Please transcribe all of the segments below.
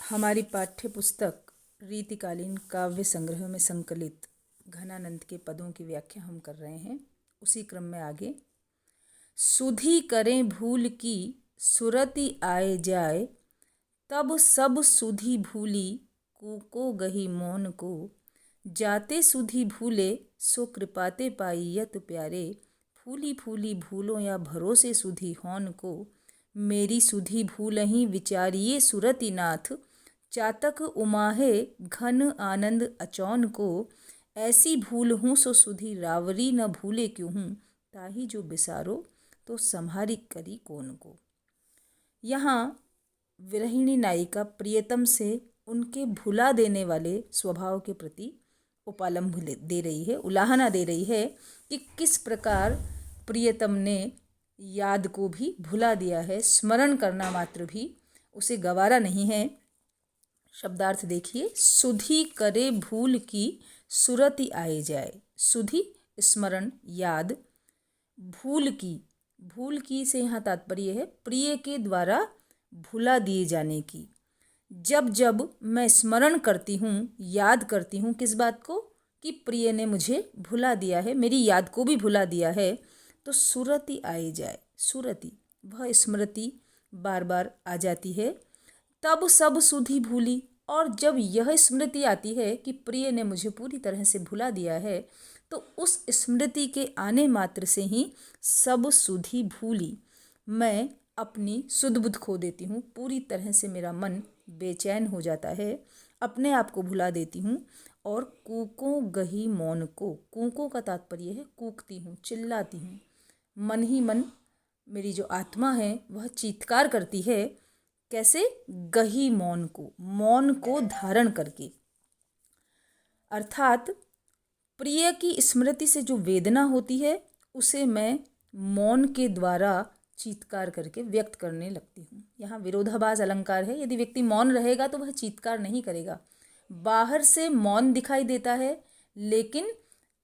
हमारी पाठ्य पुस्तक रीतिकालीन काव्य संग्रह में संकलित घनानंद के पदों की व्याख्या हम कर रहे हैं। उसी क्रम में आगे सुधी करें भूल की सुरति आए जाए, तब सब सुधी भूली को गही मौन को। जाते सुधी भूले सो कृपाते पाइयत प्यारे, फूली फूली भूलो या भरोसे सुधी हौन को। मेरी सुधी भूलहि विचारिये सुरति नाथ, चातक उमाहे घन आनंद अचौन को। ऐसी भूल हूँ सो सुधी रावरी न भूले क्यों हूँ, ताही जो बिसारो तो संहारी करी कौन को। यहाँ विरहिणी नायिका प्रियतम से उनके भुला देने वाले स्वभाव के प्रति उपालंभ दे रही है, उलाहना दे रही है कि किस प्रकार प्रियतम ने याद को भी भुला दिया है, स्मरण करना मात्र भी उसे गवारा नहीं है। शब्दार्थ देखिए, सुधी करे भूल की सुरति आए जाए। सुधी स्मरण, याद। भूल की से यहाँ तात्पर्य है प्रिय के द्वारा भुला दिए जाने की। जब जब मैं स्मरण करती हूँ, याद करती हूँ किस बात को, कि प्रिय ने मुझे भुला दिया है, मेरी याद को भी भुला दिया है, तो सुरति आए जाए। सुरति वह स्मृति बार बार आ जाती है। तब सब सुधी भूली, और जब यह स्मृति आती है कि प्रिय ने मुझे पूरी तरह से भुला दिया है, तो उस स्मृति के आने मात्र से ही सब सुधी भूली, मैं अपनी सुध बुध खो देती हूँ। पूरी तरह से मेरा मन बेचैन हो जाता है, अपने आप को भुला देती हूँ। और कूको गही मौन को, कूको का तात्पर्य है कूकती हूँ, चिल्लाती हूँ। मन ही मन मेरी जो आत्मा है वह चीत्कार करती है। कैसे? गही मौन को, मौन को धारण करके। अर्थात प्रिय की स्मृति से जो वेदना होती है उसे मैं मौन के द्वारा चीत्कार करके व्यक्त करने लगती हूँ। यहाँ विरोधाभास अलंकार है। यदि व्यक्ति मौन रहेगा तो वह चीत्कार नहीं करेगा। बाहर से मौन दिखाई देता है, लेकिन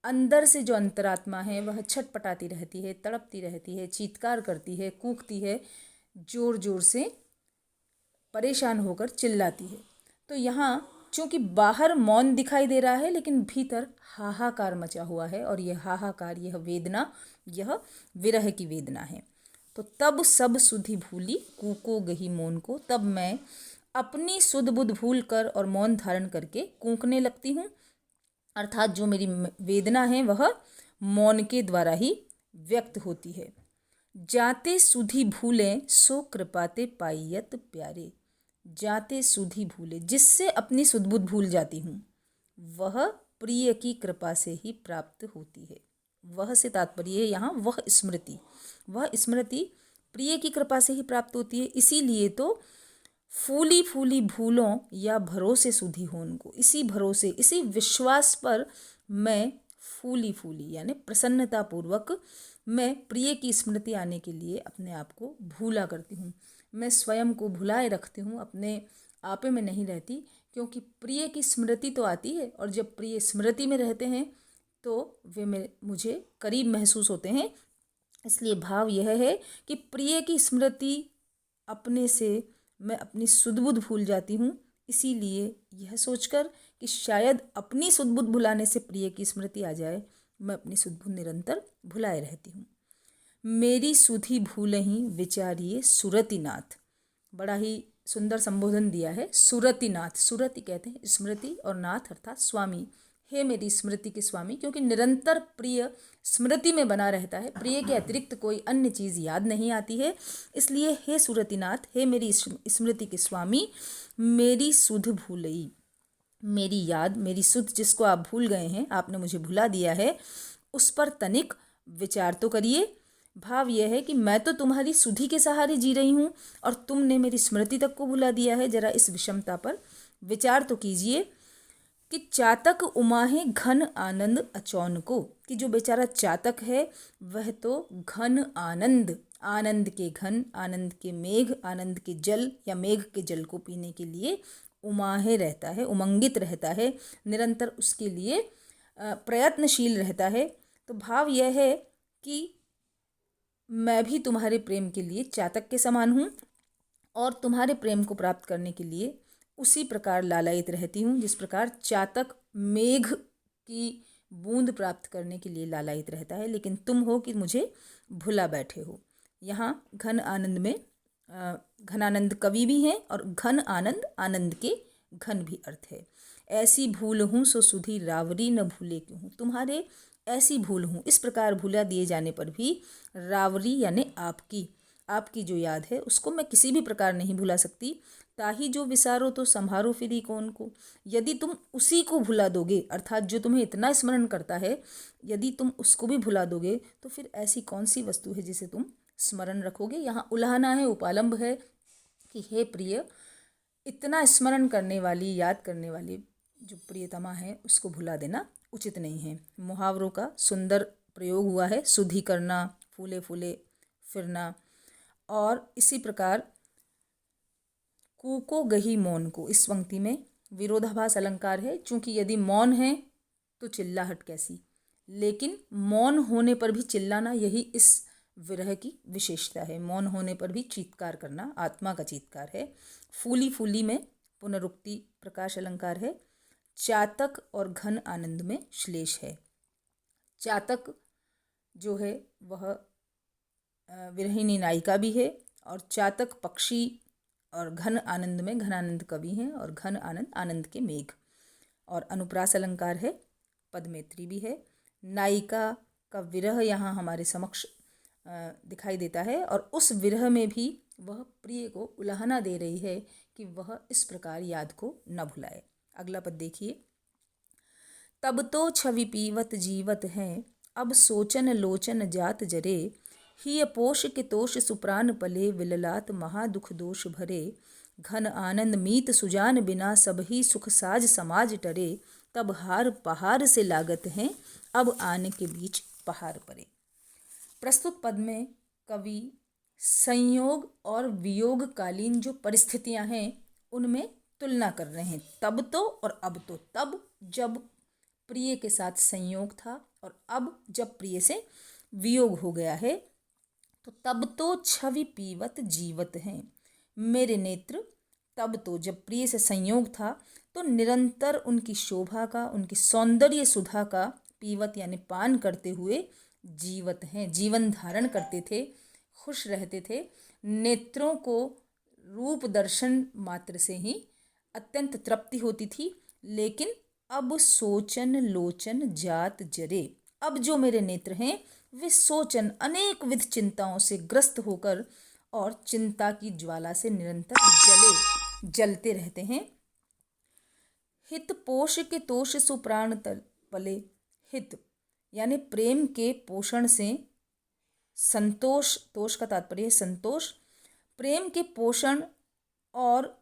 अंदर से जो अंतरात्मा है वह छटपटाती रहती है, तड़पती रहती है, चीत्कार करती है, कूकती है, जोर जोर से परेशान होकर चिल्लाती है। तो यहाँ चूंकि बाहर मौन दिखाई दे रहा है, लेकिन भीतर हाहाकार मचा हुआ है, और यह हाहाकार, यह वेदना, यह विरह की वेदना है। तो तब सब सुधी भूली कूको गही मौन को, तब मैं अपनी सुध बुध भूल कर और मौन धारण करके कूकने लगती हूँ। अर्थात जो मेरी वेदना है वह मौन के द्वारा ही व्यक्त होती है। जाते सुधी भूले सो कृपाते पाइयत प्यारे। जाते सुधी भूले, जिससे अपनी सुध बुध भूल जाती हूँ, वह प्रिय की कृपा से ही प्राप्त होती है। वह से तात्पर्य है यहाँ वह स्मृति, वह स्मृति प्रिय की कृपा से ही प्राप्त होती है। इसीलिए तो फूली फूली भूलों या भरोसे सुधी होन को, इसी भरोसे, इसी विश्वास पर मैं फूली फूली यानी प्रसन्नतापूर्वक मैं प्रिय की स्मृति आने के लिए अपने आप को भूला करती हूँ। मैं स्वयं को भुलाए रखती हूँ, अपने आपे में नहीं रहती, क्योंकि प्रिय की स्मृति तो आती है, और जब प्रिय स्मृति में रहते हैं तो वे मुझे करीब महसूस होते हैं। इसलिए भाव यह है कि प्रिय की स्मृति अपने से मैं अपनी सुध बुध भूल जाती हूँ। इसीलिए यह सोचकर कि शायद अपनी सुध बुध भुलाने से प्रिय की स्मृति आ जाए, मैं अपनी सुध बुध निरंतर भुलाए रहती हूँ। मेरी सुधी भूलहि विचारिये सुरतिनाथ। बड़ा ही सुंदर संबोधन दिया है। सुरतिनाथ, सुरति कहते हैं स्मृति, और नाथ अर्थात स्वामी। हे मेरी स्मृति के स्वामी, क्योंकि निरंतर प्रिय स्मृति में बना रहता है, प्रिय के अतिरिक्त कोई अन्य चीज़ याद नहीं आती है। इसलिए हे सुरतिनाथ, हे मेरी स्मृति के स्वामी, मेरी सुध भूलई, मेरी याद, मेरी सुध जिसको आप भूल गए हैं, आपने मुझे भुला दिया है, उस पर तनिक विचार तो करिए। भाव यह है कि मैं तो तुम्हारी सुधि के सहारे जी रही हूँ, और तुमने मेरी स्मृति तक को भुला दिया है। जरा इस विषमता पर विचार तो कीजिए कि चातक उमाहे घन आनंद अचौन को, कि जो बेचारा चातक है वह तो घन आनंद, आनंद के घन, आनंद के मेघ, आनंद के जल या मेघ के जल को पीने के लिए उमाहे रहता है, उमंगित रहता है, निरंतर उसके लिए प्रयत्नशील रहता है। तो भाव यह है कि मैं भी तुम्हारे प्रेम के लिए चातक के समान हूँ, और तुम्हारे प्रेम को प्राप्त करने के लिए उसी प्रकार लालायित रहती हूँ जिस प्रकार चातक मेघ की बूंद प्राप्त करने के लिए लालायित रहता है, लेकिन तुम हो कि मुझे भुला बैठे हो। यहाँ घन आनंद में घनानंद कवि भी हैं और घन आनंद आनंद के घन भी अर्थ है। ऐसी भूल हूँ सो सुधी रावरी न भूले क्यों हूँ, तुम्हारे ऐसी भूल हूँ, इस प्रकार भूला दिए जाने पर भी रावरी यानी आपकी जो याद है उसको मैं किसी भी प्रकार नहीं भुला सकती। ताही जो विसारो तो संभारो फिरी कौन को, यदि तुम उसी को भुला दोगे, अर्थात जो तुम्हें इतना स्मरण करता है, यदि तुम उसको भी भुला दोगे तो फिर ऐसी कौन सी वस्तु है जिसे तुम स्मरण रखोगे। यहाँ उलाहना है, उपालंब है कि हे प्रिय, इतना स्मरण करने वाली, याद करने वाली जो प्रियतमा है उसको भुला देना उचित नहीं है। मुहावरों का सुंदर प्रयोग हुआ है, सुधि करना, फूले फूले फिरना, और इसी प्रकार को गही मौन को, इस पंक्ति में विरोधाभास अलंकार है। चूंकि यदि मौन है तो चिल्लाहट कैसी, लेकिन मौन होने पर भी चिल्लाना, यही इस विरह की विशेषता है। मौन होने पर भी चीत्कार करना आत्मा का चीत्कार है। फूली फूली में पुनरुक्ति प्रकाश अलंकार है। चातक और घन आनंद में श्लेष है। चातक जो है वह विरहिणी नायिका भी है, और चातक पक्षी, और घन आनंद में घनानंद कवि हैं, और घन आनंद आनंद के मेघ। और अनुप्रास अलंकार है, पदमेत्री भी है। नायिका का विरह यहाँ हमारे समक्ष दिखाई देता है, और उस विरह में भी वह प्रिय को उलाहना दे रही है कि वह इस प्रकार याद को न भुलाए। अगला पद देखिए। तब तो छवि पीवत जीवत हैं, अब सोचन लोचन जात जरे, ही पोष के तोष सुप्राण पले, विललात महादुख दोष भरे, घन आनंद मीत सुजान बिना, सब ही सुख साज समाज टरे, तब हार पहाड़ से लागत हैं, अब आने के बीच पहाड़ परे। प्रस्तुत पद में कवि संयोग और वियोगकालीन जो परिस्थितियां हैं उनमें तुलना कर रहे हैं। तब तो और अब तो। तब जब प्रिय के साथ संयोग था, और अब जब प्रिय से वियोग हो गया है। तो तब तो छवि पीवत जीवत हैं, मेरे नेत्र तब तो, जब प्रिय से संयोग था तो निरंतर उनकी शोभा का, उनकी सौंदर्य सुधा का पीवत यानी पान करते हुए जीवत हैं, जीवन धारण करते थे, खुश रहते थे। नेत्रों को रूप दर्शन मात्र से ही अत्यंत तृप्ति होती थी, लेकिन अब सोचन लोचन जात जरे, अब जो मेरे नेत्र हैं वे सोचन अनेक विध चिंताओं से ग्रस्त होकर और चिंता की ज्वाला से निरंतर जलते रहते हैं। हित पोष के तोष सुप्राण पले, हित यानी प्रेम के पोषण से संतोष, तोष का तात्पर्य संतोष, प्रेम के पोषण और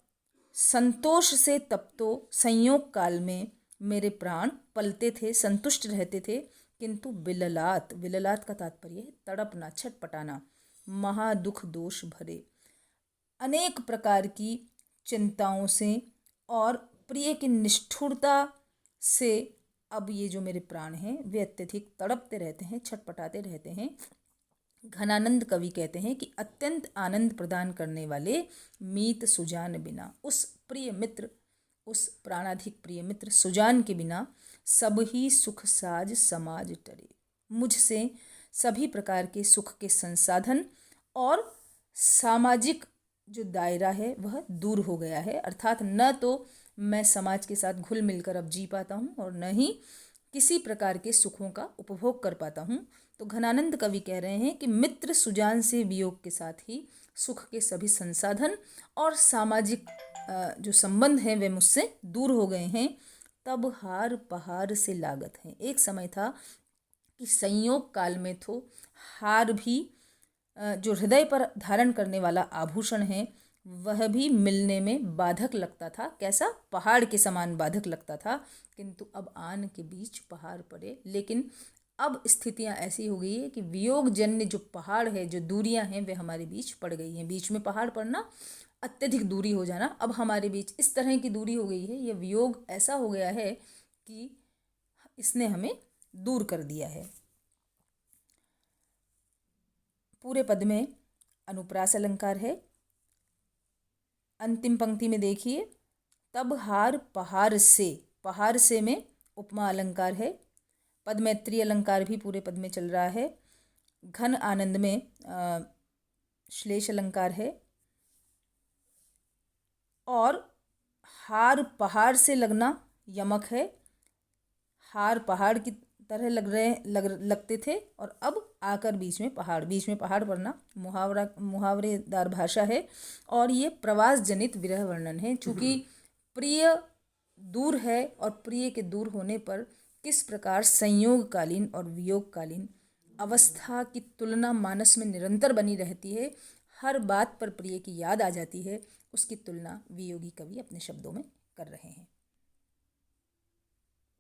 संतोष से तब तो संयोग काल में मेरे प्राण पलते थे, संतुष्ट रहते थे, किंतु विललात, विललात का तात्पर्य है तड़पना, छटपटाना, महादुख दोष भरे, अनेक प्रकार की चिंताओं से और प्रिय की निष्ठुरता से अब ये जो मेरे प्राण हैं वे अत्यधिक तड़पते रहते हैं, छटपटाते रहते हैं। घनानंद कवि कहते हैं कि अत्यंत आनंद प्रदान करने वाले मीत सुजान बिना, उस प्रिय मित्र, उस प्राणाधिक प्रिय मित्र सुजान के बिना सब ही सुख साज समाज टरे, मुझसे सभी प्रकार के सुख के संसाधन और सामाजिक जो दायरा है वह दूर हो गया है। अर्थात न तो मैं समाज के साथ घुल मिलकर अब जी पाता हूँ और न ही किसी प्रकार के सुखों का उपभोग कर पाता हूँ। तो घनानंद कवि कह रहे हैं कि मित्र सुजान से वियोग के साथ ही सुख के सभी संसाधन और सामाजिक जो संबंध हैं वे मुझसे दूर हो गए हैं। तब हार पहाड़ से लागत है, एक समय था कि संयोग काल में तो हार भी जो हृदय पर धारण करने वाला आभूषण है वह भी मिलने में बाधक लगता था। कैसा? पहाड़ के समान बाधक लगता था। किंतु अब आन के बीच पहाड़ पड़े, लेकिन अब स्थितियां ऐसी हो गई है कि वियोग जन्य जो पहाड़ है, जो दूरियां हैं वे हमारे बीच पड़ गई हैं। बीच में पहाड़ पड़ना, अत्यधिक दूरी हो जाना, अब हमारे बीच इस तरह की दूरी हो गई है, यह वियोग ऐसा हो गया है कि इसने हमें दूर कर दिया है। पूरे पद में अनुप्रास अलंकार है। अंतिम पंक्ति में देखिए, तब हार पहाड़ से में उपमा अलंकार है। पद मैत्री अलंकार भी पूरे पद में चल रहा है। घन आनंद में श्लेष अलंकार है। और हार पहाड़ से लगना यमक है। हार पहाड़ की तरह लगते थे और अब आकर बीच में पहाड़ पड़ना मुहावरेदार भाषा है। और ये प्रवास जनित विरह वर्णन है। चूँकि प्रिय दूर है और प्रिय के दूर होने पर किस प्रकार संयोगकालीन और वियोगकालीन अवस्था की तुलना मानस में निरंतर बनी रहती है, हर बात पर प्रिय की याद आ जाती है, उसकी तुलना वियोगी कवि अपने शब्दों में कर रहे हैं।